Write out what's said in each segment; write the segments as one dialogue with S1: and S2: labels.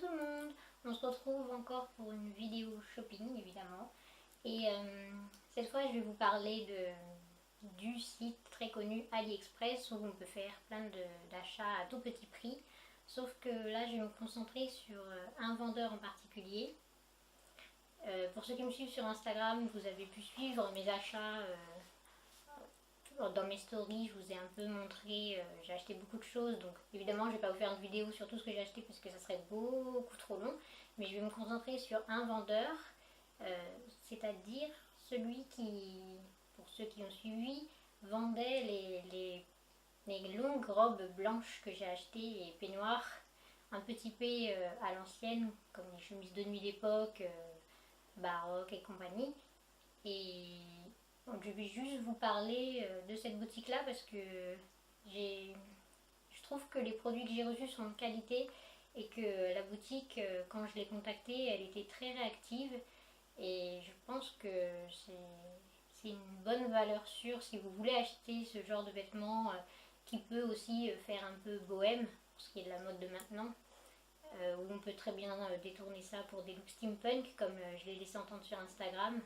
S1: tout le monde, on se retrouve encore pour une vidéo shopping évidemment et cette fois je vais vous parler du site très connu AliExpress où on peut faire plein d'achats à tout petit prix, sauf que là je vais me concentrer sur un vendeur en particulier. Pour ceux qui me suivent sur Instagram, vous avez pu suivre mes achats. Dans mes stories, je vous ai un peu montré, j'ai acheté beaucoup de choses, donc évidemment je ne vais pas vous faire une vidéo sur tout ce que j'ai acheté parce que ça serait beaucoup trop long, mais je vais me concentrer sur un vendeur, c'est-à-dire celui qui, pour ceux qui ont suivi, vendait les longues robes blanches que j'ai achetées et peignoirs un peu typés à l'ancienne, comme les chemises de nuit d'époque, baroque et compagnie. Et donc je vais juste vous parler de cette boutique là parce que je trouve que les produits que j'ai reçus sont de qualité et que la boutique, quand je l'ai contactée, elle était très réactive et je pense que c'est une bonne valeur sûre si vous voulez acheter ce genre de vêtements qui peut aussi faire un peu bohème pour ce qui est de la mode de maintenant. Où on peut très bien détourner ça pour des looks steampunk comme je l'ai laissé entendre sur Instagram.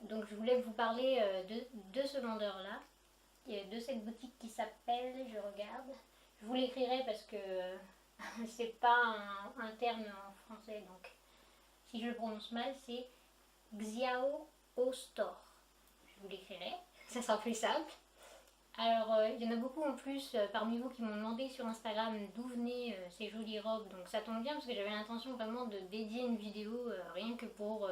S1: Donc je voulais vous parler de ce vendeur là, de cette boutique qui s'appelle, je regarde, je vous l'écrirai parce que c'est pas un terme en français, donc si je le prononce mal c'est Xiao O Store. Je vous l'écrirai, ça sera plus simple. Alors il y en a beaucoup en plus parmi vous qui m'ont demandé sur Instagram d'où venaient ces jolies robes, donc ça tombe bien parce que j'avais l'intention vraiment de dédier une vidéo rien que pour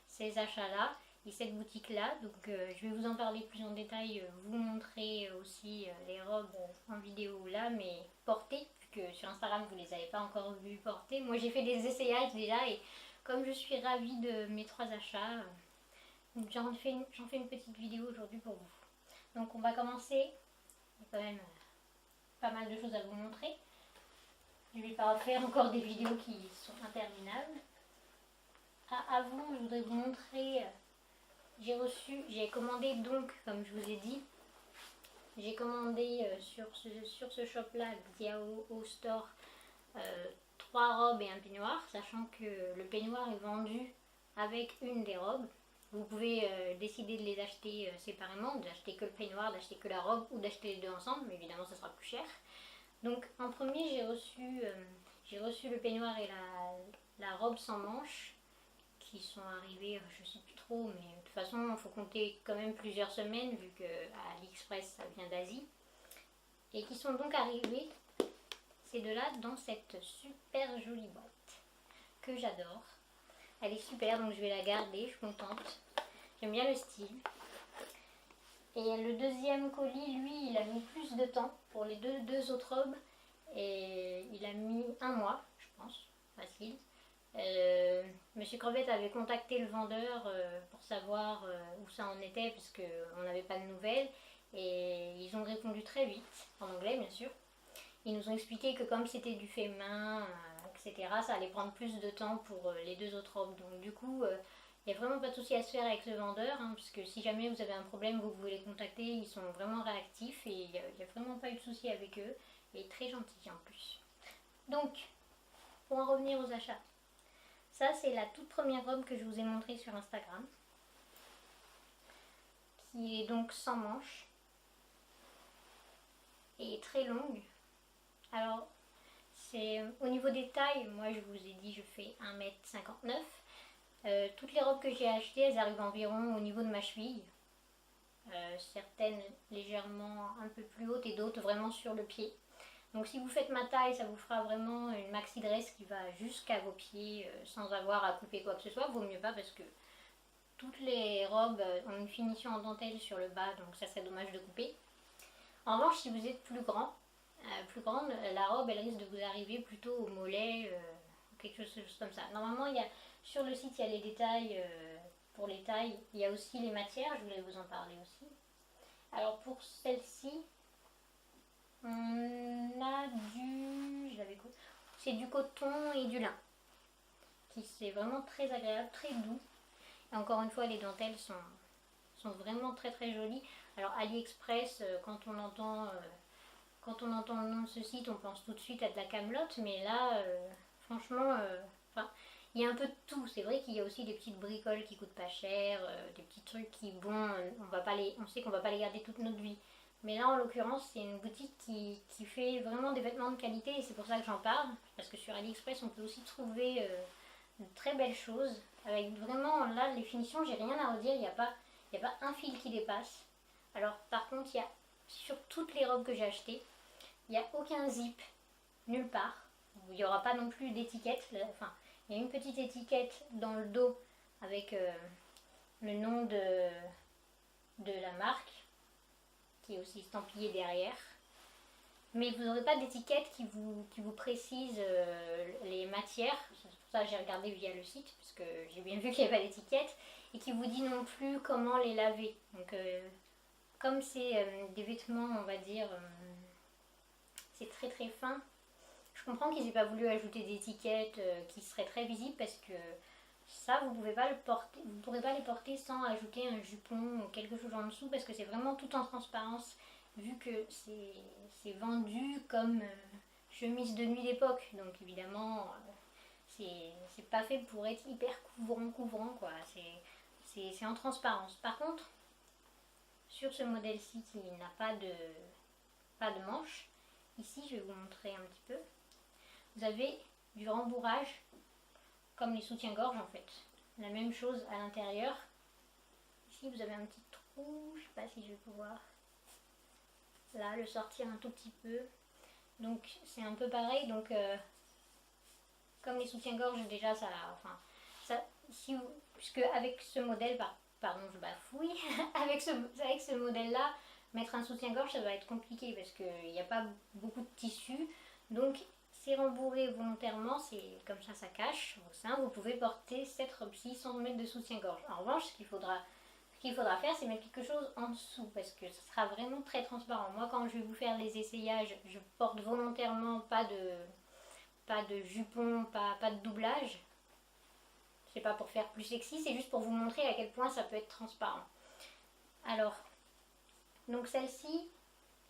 S1: ces achats là et cette boutique là, donc je vais vous en parler plus en détail, vous montrer aussi les robes en vidéo là mais portées, puisque sur Instagram vous les avez pas encore vues portées. Moi j'ai fait des essayages déjà et comme je suis ravie de mes 3 achats, j'en fais une petite vidéo aujourd'hui pour vous. Donc on va commencer, il y a quand même pas mal de choses à vous montrer. Je ne vais pas faire encore des vidéos qui sont interminables. Avant, je voudrais vous montrer, j'ai commandé donc, comme je vous ai dit, j'ai commandé sur ce shop là, Xiao O Store, 3 robes et un peignoir, sachant que le peignoir est vendu avec une des robes. Vous pouvez décider de les acheter séparément, d'acheter que le peignoir, d'acheter que la robe ou d'acheter les deux ensemble, mais évidemment ça sera plus cher. Donc en premier j'ai reçu le peignoir et la robe sans manches qui sont arrivés, je sais plus trop, mais de toute façon il faut compter quand même plusieurs semaines vu que à AliExpress ça vient d'Asie. Et qui sont donc arrivés, ces deux-là, dans cette super jolie boîte que j'adore. Elle est super, donc je vais la garder, je suis contente. J'aime bien le style. Et le deuxième colis, lui, il a mis plus de temps pour les deux autres robes. Et il a mis 1 mois, je pense, facile. Monsieur Crevette avait contacté le vendeur pour savoir où ça en était, parce qu'on n'avait pas de nouvelles. Et ils ont répondu très vite, en anglais bien sûr. Ils nous ont expliqué que comme c'était du fait main, etc., ça allait prendre plus de temps pour les deux autres robes. Donc du coup, il n'y a vraiment pas de souci à se faire avec le vendeur, hein, puisque si jamais vous avez un problème, vous pouvez les contacter, ils sont vraiment réactifs et il n'y a vraiment pas eu de souci avec eux. Et très gentils en plus. Donc, pour en revenir aux achats, ça c'est la toute première robe que je vous ai montrée sur Instagram, qui est donc sans manches et très longue. Alors, c'est au niveau des tailles, moi je vous ai dit je fais 1m59. Toutes les robes que j'ai achetées, elles arrivent environ au niveau de ma cheville. Certaines légèrement un peu plus hautes et d'autres vraiment sur le pied. Donc si vous faites ma taille, ça vous fera vraiment une maxi dress qui va jusqu'à vos pieds sans avoir à couper quoi que ce soit. Vaut mieux pas parce que toutes les robes ont une finition en dentelle sur le bas, donc ça serait dommage de couper. En revanche, si vous êtes plus grande, la robe elle risque de vous arriver plutôt au mollet, quelque chose comme ça. Normalement, sur le site, il y a les détails pour les tailles. Il y a aussi les matières, je voulais vous en parler aussi. Alors pour celle-ci, on a c'est du coton et du lin. C'est vraiment très agréable, très doux. Et encore une fois, les dentelles sont vraiment très très jolies. Alors AliExpress, quand on entend le nom de ce site, on pense tout de suite à de la camelote, mais là, Franchement, enfin, il y a un peu de tout. C'est vrai qu'il y a aussi des petites bricoles qui coûtent pas cher, des petits trucs qui, bon, on sait qu'on va pas les garder toute notre vie. Mais là, en l'occurrence, c'est une boutique qui fait vraiment des vêtements de qualité et c'est pour ça que j'en parle. Parce que sur AliExpress, on peut aussi trouver de très belles choses. Avec vraiment, là, les finitions, j'ai rien à redire. Il y a pas un fil qui dépasse. Alors, par contre, il y a sur toutes les robes que j'ai achetées, il n'y a aucun zip, nulle part. Il n'y aura pas non plus d'étiquette. Enfin, il y a une petite étiquette dans le dos avec le nom de la marque qui est aussi estampillé derrière. Mais vous n'aurez pas d'étiquette qui vous précise les matières. C'est pour ça que j'ai regardé via le site, parce que j'ai bien vu qu'il n'y avait pas d'étiquette. Et qui vous dit non plus comment les laver. Donc, comme c'est des vêtements, on va dire, c'est très très fin. Je comprends qu'ils n'aient pas voulu ajouter d'étiquettes qui seraient très visibles parce que ça, vous pouvez pas le porter, vous pourrez pas les porter sans ajouter un jupon ou quelque chose en dessous parce que c'est vraiment tout en transparence vu que c'est vendu comme chemise de nuit d'époque. Donc évidemment, c'est pas fait pour être hyper couvrant quoi. C'est en transparence. Par contre, sur ce modèle-ci qui n'a pas de manche, ici je vais vous montrer un petit peu. Vous avez du rembourrage comme les soutiens-gorge en fait. La même chose à l'intérieur. Ici vous avez un petit trou, je sais pas si je vais pouvoir là le sortir un tout petit peu. Donc c'est un peu pareil. Donc comme les soutiens-gorge déjà si vous, puisque avec ce modèle, pardon je bafouille, avec ce modèle là, mettre un soutien-gorge ça va être compliqué parce qu'il n'y a pas beaucoup de tissu. Donc c'est rembourré volontairement, c'est comme ça cache vos seins. Vous pouvez porter cette robe-ci sans mettre de soutien-gorge. En revanche, ce qu'il faudra faire, c'est mettre quelque chose en dessous parce que ce sera vraiment très transparent. Moi, quand je vais vous faire les essayages, je porte volontairement pas de jupon, pas de doublage. C'est pas pour faire plus sexy, c'est juste pour vous montrer à quel point ça peut être transparent. Alors, donc celle-ci,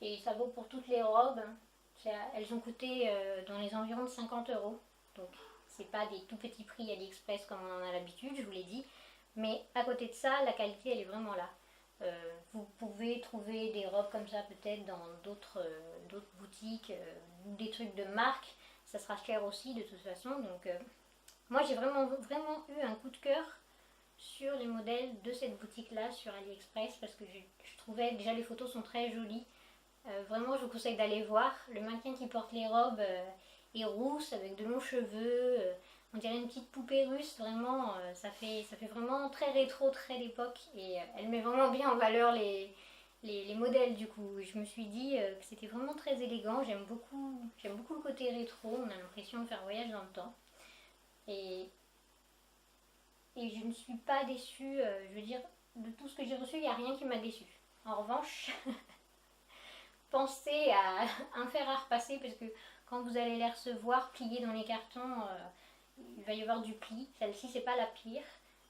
S1: et ça vaut pour toutes les robes, elles ont coûté dans les environs de 50 €. Donc c'est pas des tout petits prix AliExpress comme on en a l'habitude, je vous l'ai dit. Mais à côté de ça, la qualité elle est vraiment là. Vous pouvez trouver des robes comme ça peut-être dans d'autres boutiques, des trucs de marque. Ça sera cher aussi de toute façon. Donc moi j'ai vraiment eu un coup de cœur sur les modèles de cette boutique là sur AliExpress parce que je trouvais déjà les photos sont très jolies. Vraiment, je vous conseille d'aller voir. Le mannequin qui porte les robes est rousse avec de longs cheveux. On dirait une petite poupée russe. Vraiment, ça fait vraiment très rétro, très d'époque. Et elle met vraiment bien en valeur les modèles du coup. Je me suis dit que c'était vraiment très élégant. J'aime beaucoup le côté rétro. On a l'impression de faire un voyage dans le temps. Et je ne suis pas déçue. Je veux dire, de tout ce que j'ai reçu, il n'y a rien qui m'a déçue. En revanche... pensez à un fer à repasser parce que quand vous allez les recevoir pliés dans les cartons, il va y avoir du pli. Celle-ci c'est pas la pire,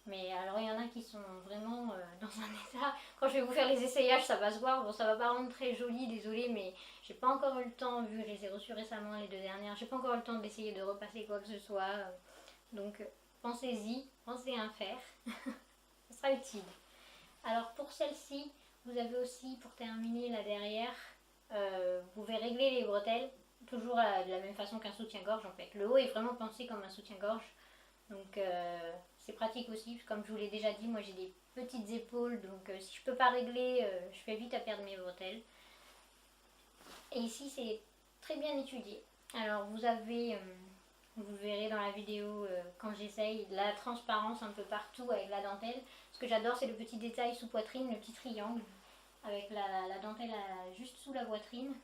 S1: mais alors il y en a qui sont vraiment dans un état. Quand je vais vous faire les essayages ça va se voir. Bon, ça va pas rendre très joli, désolé, mais j'ai pas encore eu le temps, vu que je les ai reçus récemment les deux dernières, j'ai pas encore eu le temps d'essayer de repasser quoi que ce soit. Donc pensez-y, pensez à un fer, ça sera utile. Alors pour celle-ci, vous avez aussi pour terminer là derrière, vous pouvez régler les bretelles toujours de la même façon qu'un soutien-gorge en fait. Le haut est vraiment pensé comme un soutien-gorge, donc c'est pratique aussi. Comme je vous l'ai déjà dit, moi j'ai des petites épaules, donc si je peux pas régler, je fais vite à perdre mes bretelles. Et ici c'est très bien étudié. Alors vous avez, vous verrez dans la vidéo quand j'essaye, la transparence un peu partout avec la dentelle. Ce que j'adore c'est le petit détail sous poitrine, le petit triangle avec la dentelle juste sous la poitrine.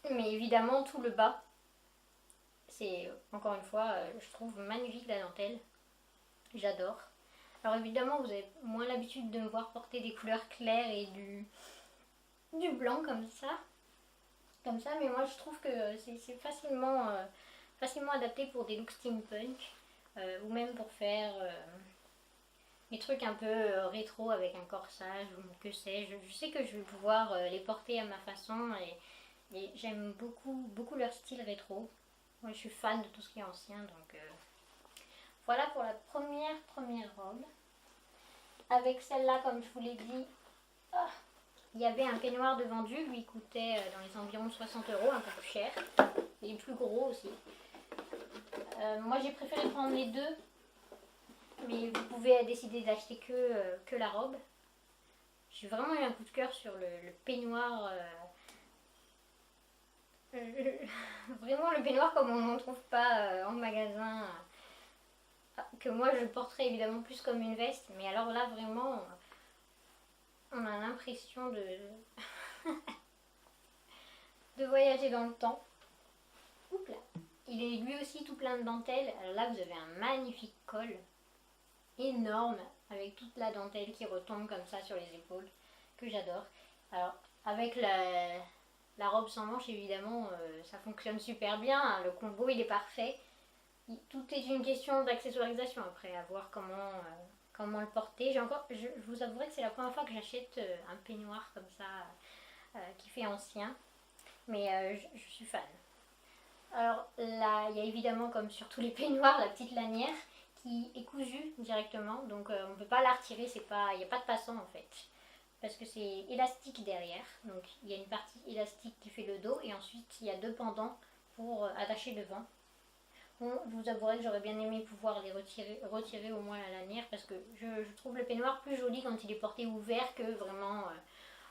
S1: Mais évidemment tout le bas, c'est encore une fois, je trouve magnifique la dentelle. J'adore. Alors évidemment vous avez moins l'habitude de me voir porter des couleurs claires et du blanc comme ça, mais moi je trouve que c'est facilement adapté pour des looks steampunk ou même pour faire des trucs un peu rétro avec un corsage ou que sais-je. Je sais que je vais pouvoir les porter à ma façon et j'aime beaucoup leur style rétro. Moi je suis fan de tout ce qui est ancien, donc voilà pour la première robe. Avec celle-là, comme je vous l'ai dit, il y avait un peignoir de vendu, lui coûtait dans les environs de 60 €, un peu plus cher. Il est plus gros aussi. Moi j'ai préféré prendre les deux, mais vous pouvez décider d'acheter que la robe. J'ai vraiment eu un coup de cœur sur le peignoir. Vraiment le peignoir comme on n'en trouve pas en magasin. Que moi je porterais évidemment plus comme une veste, mais alors là vraiment on a l'impression de de voyager dans le temps. Oups là. Il est lui aussi tout plein de dentelles. Alors là vous avez un magnifique col énorme avec toute la dentelle qui retombe comme ça sur les épaules, que j'adore. Alors avec la robe sans manches évidemment ça fonctionne super bien, hein. Le combo il est parfait. Tout est une question d'accessoirisation après, à voir comment le porter. Je vous avouerai que c'est la première fois que j'achète un peignoir comme ça qui fait ancien, mais je suis fan. Alors là, il y a évidemment, comme sur tous les peignoirs, la petite lanière qui est cousue directement, donc on ne peut pas la retirer, il n'y a pas de passant en fait, parce que c'est élastique derrière, donc il y a une partie élastique qui fait le dos et ensuite il y a deux pendants pour attacher devant. Bon, je vous avouerai que j'aurais bien aimé pouvoir les retirer au moins la lanière, parce que je trouve le peignoir plus joli quand il est porté ouvert que vraiment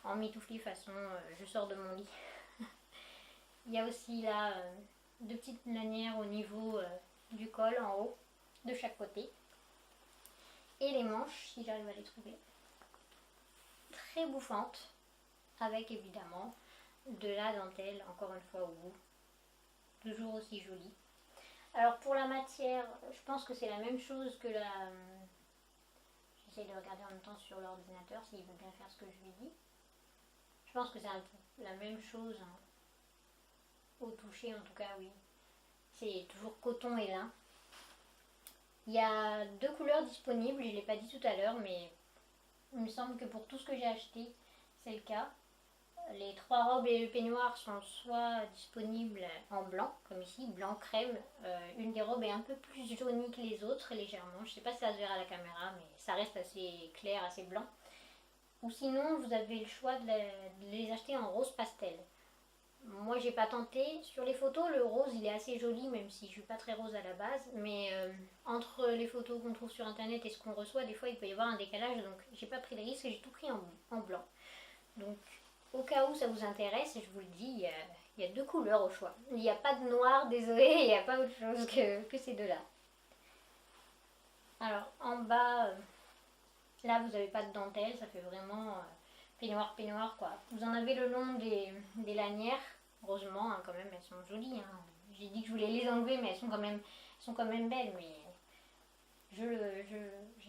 S1: en mitoufli façon je sors de mon lit. Il y a aussi là deux petites lanières au niveau du col en haut, de chaque côté. Et les manches, si j'arrive à les trouver, très bouffantes, avec évidemment de la dentelle, encore une fois au bout, toujours aussi jolie. Alors pour la matière, je pense que c'est la même chose que la... J'essaie de regarder en même temps sur l'ordinateur s'il veut bien faire ce que je lui dis. Je pense que c'est un peu la même chose, hein. Au toucher en tout cas, oui. C'est toujours coton et lin. Il y a deux couleurs disponibles, je ne l'ai pas dit tout à l'heure, mais il me semble que pour tout ce que j'ai acheté, c'est le cas. Les trois robes et le peignoir sont soit disponibles en blanc, comme ici, blanc crème. Une des robes est un peu plus jaunie que les autres, légèrement. Je ne sais pas si ça se verra à la caméra, mais ça reste assez clair, assez blanc. Ou sinon, vous avez le choix de les acheter en rose pastel. Moi, j'ai pas tenté. Sur les photos, le rose, il est assez joli, même si je suis pas très rose à la base. Mais entre les photos qu'on trouve sur internet et ce qu'on reçoit, des fois, il peut y avoir un décalage. Donc, j'ai pas pris de risque et j'ai tout pris en blanc. Donc, au cas où ça vous intéresse, je vous le dis, il y a deux couleurs au choix. Il n'y a pas de noir, désolé, il n'y a pas autre chose que ces deux-là. Alors, en bas, là, vous n'avez pas de dentelle, ça fait vraiment peignoir, quoi. Vous en avez le long des lanières, heureusement, hein, quand même, elles sont jolies. Hein. J'ai dit que je voulais les enlever, mais elles sont quand même belles, mais je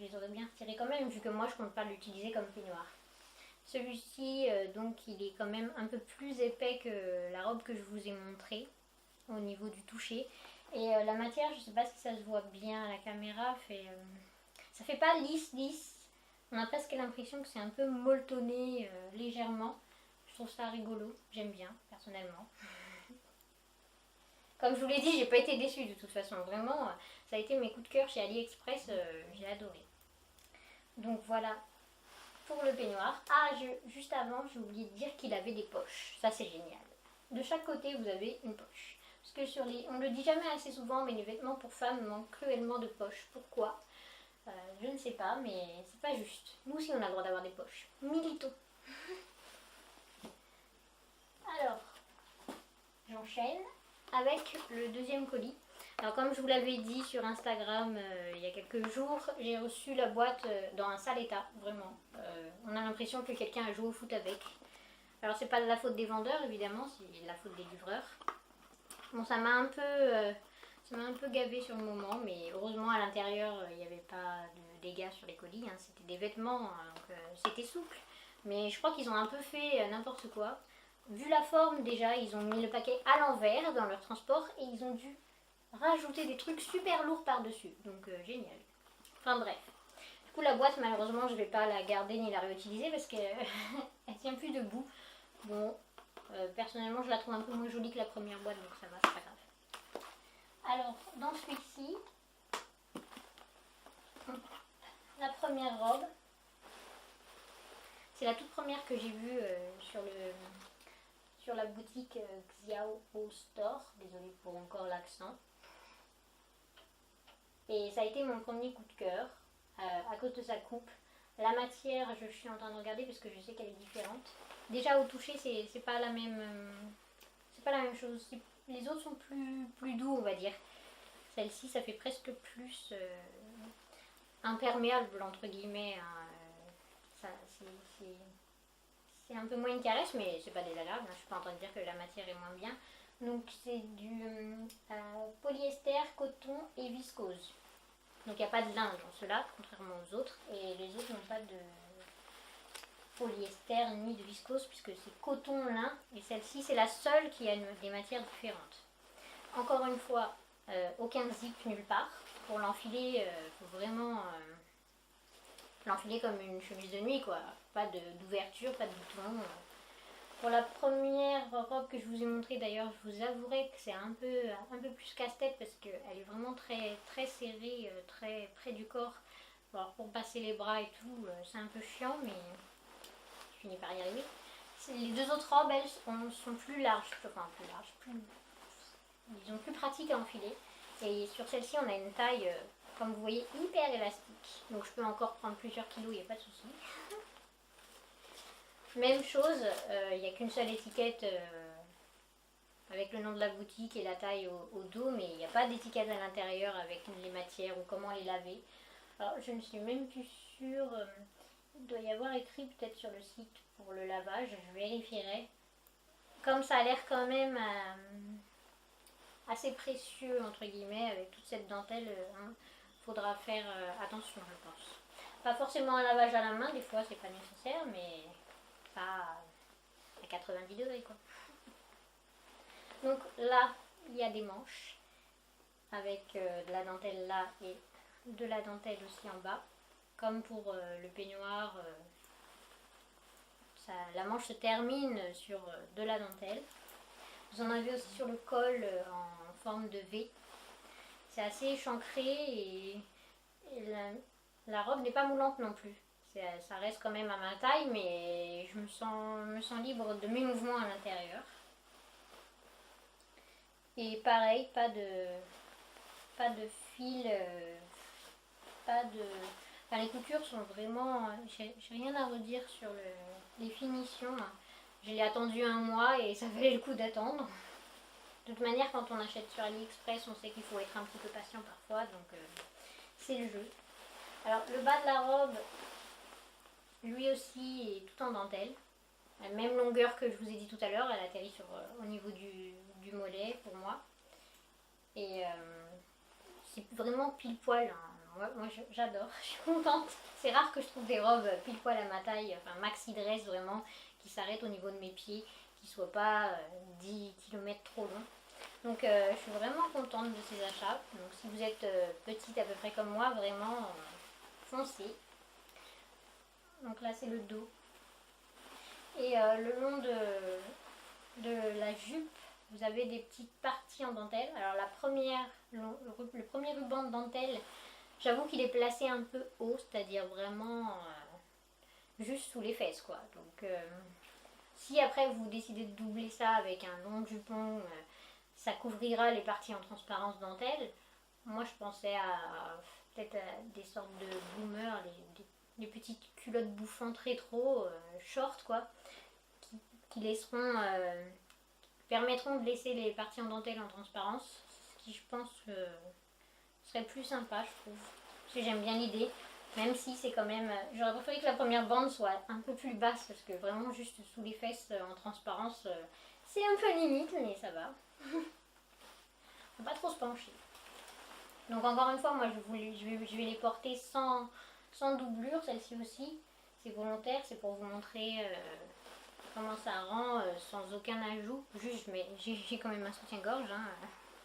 S1: les aurais bien retirées quand même, vu que moi, je compte pas l'utiliser comme peignoir. Celui-ci, donc, il est quand même un peu plus épais que la robe que je vous ai montrée au niveau du toucher. Et la matière, je ne sais pas si ça se voit bien à la caméra, ça fait pas lisse. On a presque l'impression que c'est un peu molletonné légèrement. Je trouve ça rigolo, j'aime bien personnellement. Comme je vous l'ai dit, j'ai pas été déçue de toute façon. Vraiment, ça a été mes coups de cœur chez AliExpress, j'ai adoré. Donc voilà. Pour le peignoir. Juste avant, j'ai oublié de dire qu'il avait des poches. Ça, c'est génial. De chaque côté, vous avez une poche. Parce que on ne le dit jamais assez souvent, mais les vêtements pour femmes manquent cruellement de poches. Pourquoi je ne sais pas, mais c'est pas juste. Nous aussi, on a le droit d'avoir des poches. Militons. Alors, j'enchaîne avec le deuxième colis. Alors comme je vous l'avais dit sur Instagram il y a quelques jours, j'ai reçu la boîte dans un sale état, vraiment. On a l'impression que quelqu'un a joué au foot avec. Alors c'est pas de la faute des vendeurs évidemment, c'est de la faute des livreurs. Bon, ça m'a un peu gavé sur le moment, mais heureusement à l'intérieur il n'y avait pas de dégâts sur les colis, hein. C'était des vêtements, hein, donc c'était souple. Mais je crois qu'ils ont un peu fait n'importe quoi. Vu la forme déjà, ils ont mis le paquet à l'envers dans leur transport et ils ont dû rajouter des trucs super lourds par-dessus. Donc génial. Enfin bref. Du coup la boîte malheureusement je vais pas la garder ni la réutiliser parce qu'elle tient plus debout. Bon, personnellement je la trouve un peu moins jolie que la première boîte, donc ça va, c'est pas grave. Alors, dans celui-ci, la première robe, c'est la toute première que j'ai vue sur la boutique Xiao Store. Désolée pour encore l'accent. Et ça a été mon premier coup de cœur à cause de sa coupe. La matière, je suis en train de regarder parce que je sais qu'elle est différente. Déjà au toucher, c'est pas la même, c'est pas la même chose. Les autres sont plus doux, on va dire. Celle-ci, ça fait presque plus imperméable entre guillemets. Hein. C'est un peu moins une caresse, mais c'est pas désagréable. Hein. Je suis pas en train de dire que la matière est moins bien. Donc c'est du polyester, coton et viscose. Donc il n'y a pas de lin dans cela, contrairement aux autres. Et les autres n'ont pas de polyester ni de viscose puisque c'est coton, lin. Et celle-ci c'est la seule qui a des matières différentes. Encore une fois, aucun zip nulle part. Pour l'enfiler, il faut vraiment l'enfiler comme une chemise de nuit, quoi. Pas d'ouverture, pas de bouton. Pour la première robe que je vous ai montrée d'ailleurs, je vous avouerai que c'est un peu plus casse-tête parce qu'elle est vraiment très, très serrée, très près du corps. Alors pour passer les bras et tout, c'est un peu chiant, mais je finis par y arriver. Les deux autres robes, elles sont plus larges, disons plus pratiques à enfiler. Et sur celle-ci, on a une taille, comme vous voyez, hyper élastique. Donc je peux encore prendre plusieurs kilos, il n'y a pas de souci. Même chose, il n'y a qu'une seule étiquette avec le nom de la boutique et la taille au dos, mais il n'y a pas d'étiquette à l'intérieur avec les matières ou comment les laver. Alors je ne suis même plus sûre, il doit y avoir écrit peut-être sur le site pour le lavage, je vérifierai. Comme ça a l'air quand même assez précieux entre guillemets avec toute cette dentelle, faudra faire attention je pense. Pas forcément un lavage à la main, des fois c'est pas nécessaire, mais pas à 90 degrés quoi. Donc là il y a des manches avec de la dentelle là et de la dentelle aussi en bas, comme pour le peignoir. La manche se termine sur de la dentelle. Vous en avez aussi sur le col en forme de V. C'est assez échancré et la robe n'est pas moulante non plus. Ça reste quand même à ma taille, mais je me sens libre de mes mouvements à l'intérieur. Et pareil, pas de fil, pas de... Enfin, les coutures sont vraiment... J'ai rien à redire sur les finitions. Je l'ai attendu 1 mois et ça valait le coup d'attendre. De toute manière, quand on achète sur AliExpress, on sait qu'il faut être un petit peu patient parfois, donc c'est le jeu. Alors le bas de la robe, lui aussi est tout en dentelle. La même longueur que je vous ai dit tout à l'heure, elle atterrit au niveau du mollet pour moi. Et c'est vraiment pile poil. Hein. Moi j'adore, je suis contente. C'est rare que je trouve des robes pile poil à ma taille, enfin maxi dress vraiment, qui s'arrêtent au niveau de mes pieds, qui ne soient pas 10 km trop longs. Donc je suis vraiment contente de ces achats. Donc si vous êtes petite à peu près comme moi, vraiment foncez. Donc là c'est le dos. Et le long de la jupe, vous avez des petites parties en dentelle. Alors le premier ruban de dentelle, j'avoue qu'il est placé un peu haut, c'est-à-dire vraiment juste sous les fesses quoi. Donc si après vous décidez de doubler ça avec un long jupon, ça couvrira les parties en transparence dentelle. Moi je pensais peut-être à des sortes de boomers, les petites culottes bouffantes rétro, short quoi, qui permettront de laisser les parties en dentelle en transparence, ce qui je pense serait plus sympa je trouve, parce que j'aime bien l'idée, même si c'est quand même, j'aurais préféré que la première bande soit un peu plus basse, parce que vraiment juste sous les fesses en transparence, c'est un peu limite, mais ça va. Faut pas trop se pencher. Donc encore une fois, moi je vais les porter sans doublure, celle-ci aussi, c'est volontaire, c'est pour vous montrer comment ça rend sans aucun ajout. Juste, mais j'ai quand même un soutien-gorge, hein,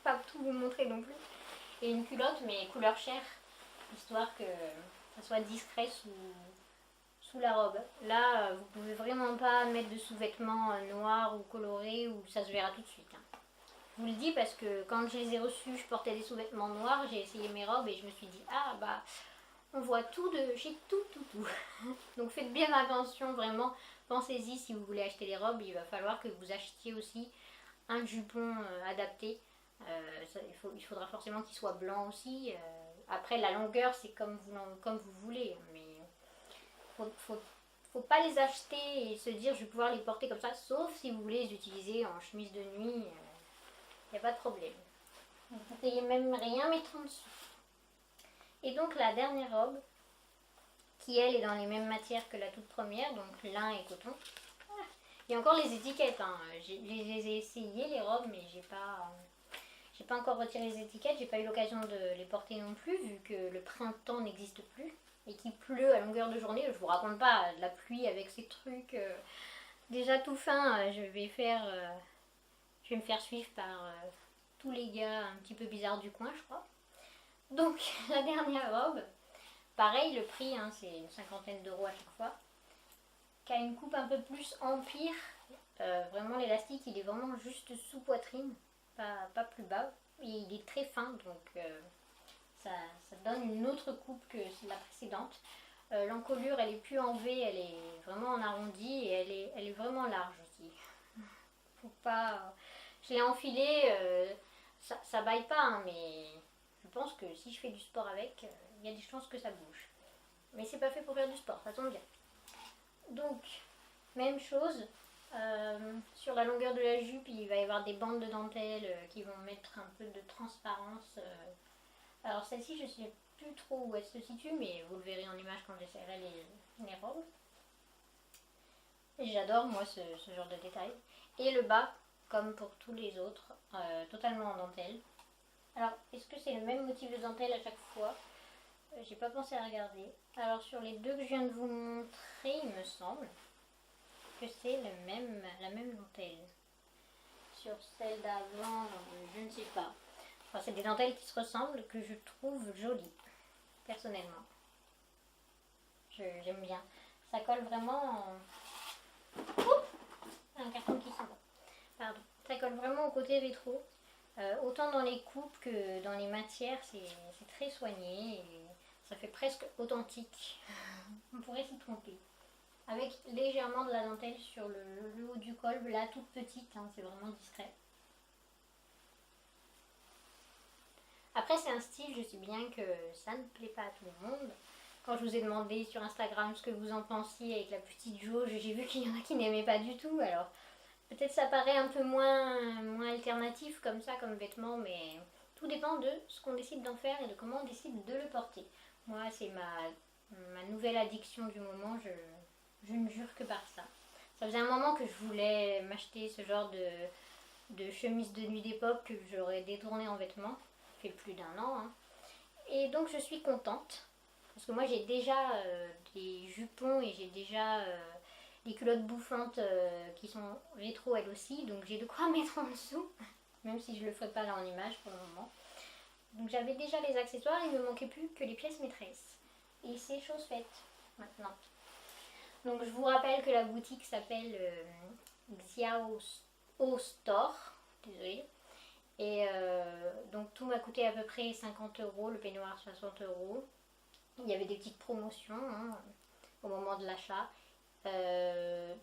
S1: pas tout vous montrer non plus. Et une culotte, mais couleur chair, histoire que ça soit discret sous la robe. Là, vous pouvez vraiment pas mettre de sous-vêtements noirs ou colorés, ou ça se verra tout de suite. Hein. Je vous le dis parce que quand je les ai reçus, je portais des sous-vêtements noirs, j'ai essayé mes robes et je me suis dit, ah bah, on voit tout de chez tout. Donc faites bien attention, vraiment. Pensez-y si vous voulez acheter des robes, il va falloir que vous achetiez aussi un jupon adapté. Il faudra forcément qu'il soit blanc aussi. Après, la longueur, c'est comme vous voulez. Mais faut pas les acheter et se dire je vais pouvoir les porter comme ça, sauf si vous voulez les utiliser en chemise de nuit. Il n'y a pas de problème. Vous ne payez même rien mettre en dessous. Et donc la dernière robe, qui elle est dans les mêmes matières que la toute première, donc lin et coton. Il y a encore les étiquettes, hein. Je les ai essayées les robes, mais j'ai pas encore retiré les étiquettes, j'ai pas eu l'occasion de les porter non plus, vu que le printemps n'existe plus et qu'il pleut à longueur de journée. Je vous raconte pas la pluie avec ces trucs déjà tout fins. Je vais me faire suivre par tous les gars un petit peu bizarres du coin, je crois. Donc la dernière robe, pareil, le prix, hein, c'est une cinquantaine d'euros à chaque fois, qui a une coupe un peu plus empire. Vraiment l'élastique il est vraiment juste sous poitrine, pas plus bas, et il est très fin, donc ça donne une autre coupe que la précédente. L'encolure elle est plus en V, elle est vraiment en arrondi et elle est vraiment large aussi. Faut pas... Je l'ai enfilé, ça baille pas, hein, mais je pense que si je fais du sport avec, il y a des chances que ça bouge. Mais c'est pas fait pour faire du sport, ça tombe bien. Donc, même chose, sur la longueur de la jupe, il va y avoir des bandes de dentelle qui vont mettre un peu de transparence. Alors celle-ci, je ne sais plus trop où elle se situe, mais vous le verrez en image quand j'essaierai les robes. Et j'adore, moi, ce genre de détail. Et le bas, comme pour tous les autres, totalement en dentelle. Alors, est-ce que c'est le même motif de dentelle à chaque fois? J'ai pas pensé à regarder. Alors sur les deux que je viens de vous montrer, il me semble que c'est la même dentelle. Sur celle d'avant, je ne sais pas. Enfin, c'est des dentelles qui se ressemblent que je trouve jolies, personnellement. J'aime bien. Ça colle vraiment. Un carton qui s'en va. Pardon. Ça colle vraiment au côté rétro. Autant dans les coupes que dans les matières, c'est très soigné et ça fait presque authentique. On pourrait s'y tromper. Avec légèrement de la dentelle sur le haut du col, là toute petite, hein, c'est vraiment discret. Après c'est un style, je sais bien que ça ne plaît pas à tout le monde. Quand je vous ai demandé sur Instagram ce que vous en pensiez avec la petite jauge, j'ai vu qu'il y en a qui n'aimaient pas du tout. Alors peut-être ça paraît un peu moins alternatif comme ça, comme vêtement, mais tout dépend de ce qu'on décide d'en faire et de comment on décide de le porter. Moi, c'est ma nouvelle addiction du moment, je ne jure que par ça. Ça faisait un moment que je voulais m'acheter ce genre de chemise de nuit d'époque que j'aurais détourné en vêtements. Ça fait plus d'un an. Hein. Et donc je suis contente. Parce que moi j'ai déjà des jupons et j'ai déjà des culottes bouffantes qui sont rétro elles aussi. Donc j'ai de quoi mettre en dessous. Même si je ne le ferai pas là en image pour le moment. Donc j'avais déjà les accessoires, il ne me manquait plus que les pièces maîtresses. Et c'est chose faite maintenant. Donc je vous rappelle que la boutique s'appelle Xiao Store. Désolée. Et donc tout m'a coûté à peu près 50 euros, le peignoir 60 euros. Il y avait des petites promotions hein, au moment de l'achat.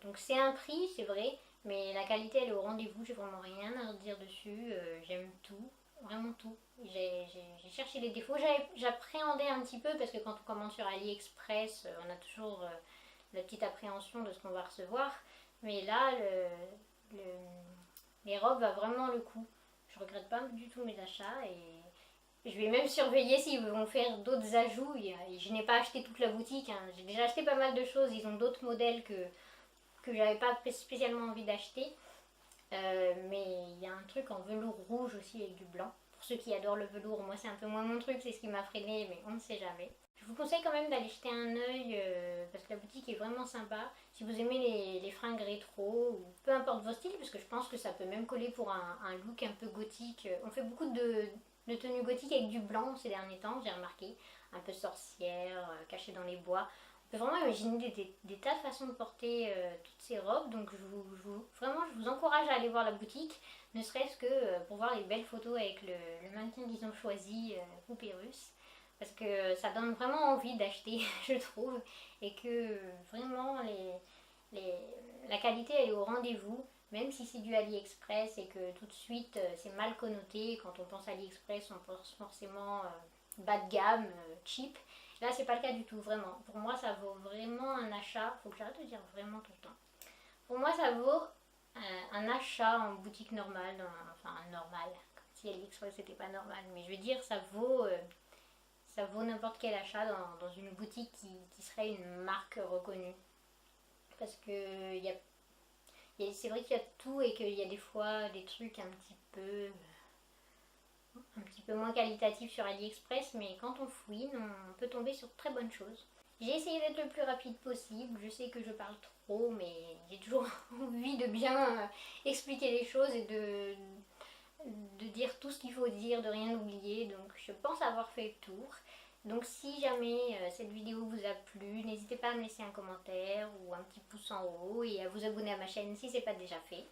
S1: Donc c'est un prix, c'est vrai, mais la qualité elle est au rendez-vous, j'ai vraiment rien à redire dessus. J'aime tout, vraiment tout. J'ai cherché les défauts, j'appréhendais un petit peu parce que quand on commande sur AliExpress, on a toujours la petite appréhension de ce qu'on va recevoir. Mais là, les robes valent vraiment le coup. Je regrette pas du tout mes achats et je vais même surveiller s'ils vont faire d'autres ajouts. Je n'ai pas acheté toute la boutique, hein. J'ai déjà acheté pas mal de choses, ils ont d'autres modèles que j'avais pas spécialement envie d'acheter. Mais il y a un truc en velours rouge aussi avec du blanc. Pour ceux qui adorent le velours, moi c'est un peu moins mon truc, c'est ce qui m'a freiné, mais on ne sait jamais. Je vous conseille quand même d'aller jeter un œil parce que la boutique est vraiment sympa. Si vous aimez les fringues rétro, ou peu importe vos styles, parce que je pense que ça peut même coller pour un look un peu gothique. On fait beaucoup de tenues gothiques avec du blanc ces derniers temps, j'ai remarqué. Un peu sorcière, cachée dans les bois. On peux vraiment imaginer des tas de façons de porter toutes ces robes. Donc vraiment, je vous encourage à aller voir la boutique, ne serait-ce que pour voir les belles photos avec le mannequin qu'ils ont choisi, Poupée Russe. Parce que ça donne vraiment envie d'acheter, je trouve. Et que vraiment, la qualité, elle est au rendez-vous. Même si c'est du AliExpress et que tout de suite, c'est mal connoté. Quand on pense à AliExpress, on pense forcément bas de gamme, cheap. Là, c'est pas le cas du tout, vraiment. Pour moi, ça vaut vraiment un achat. Faut que j'arrête de dire vraiment tout le temps. Pour moi, ça vaut un achat en boutique normale, enfin normal, comme si AliExpress c'était pas normal. Mais je veux dire, ça vaut n'importe quel achat dans une boutique qui serait une marque reconnue. Parce que c'est vrai qu'il y a tout et qu'il y a des fois des trucs un petit peu moins qualitatif sur AliExpress, mais quand on fouine, on peut tomber sur de très bonnes choses. J'ai essayé d'être le plus rapide possible, je sais que je parle trop, mais j'ai toujours envie de bien expliquer les choses et de dire tout ce qu'il faut dire, de rien oublier, donc je pense avoir fait le tour. Donc si jamais cette vidéo vous a plu, n'hésitez pas à me laisser un commentaire ou un petit pouce en haut et à vous abonner à ma chaîne si ce n'est pas déjà fait.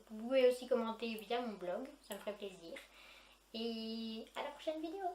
S1: Vous pouvez aussi commenter via mon blog, ça me ferait plaisir. Et à la prochaine vidéo.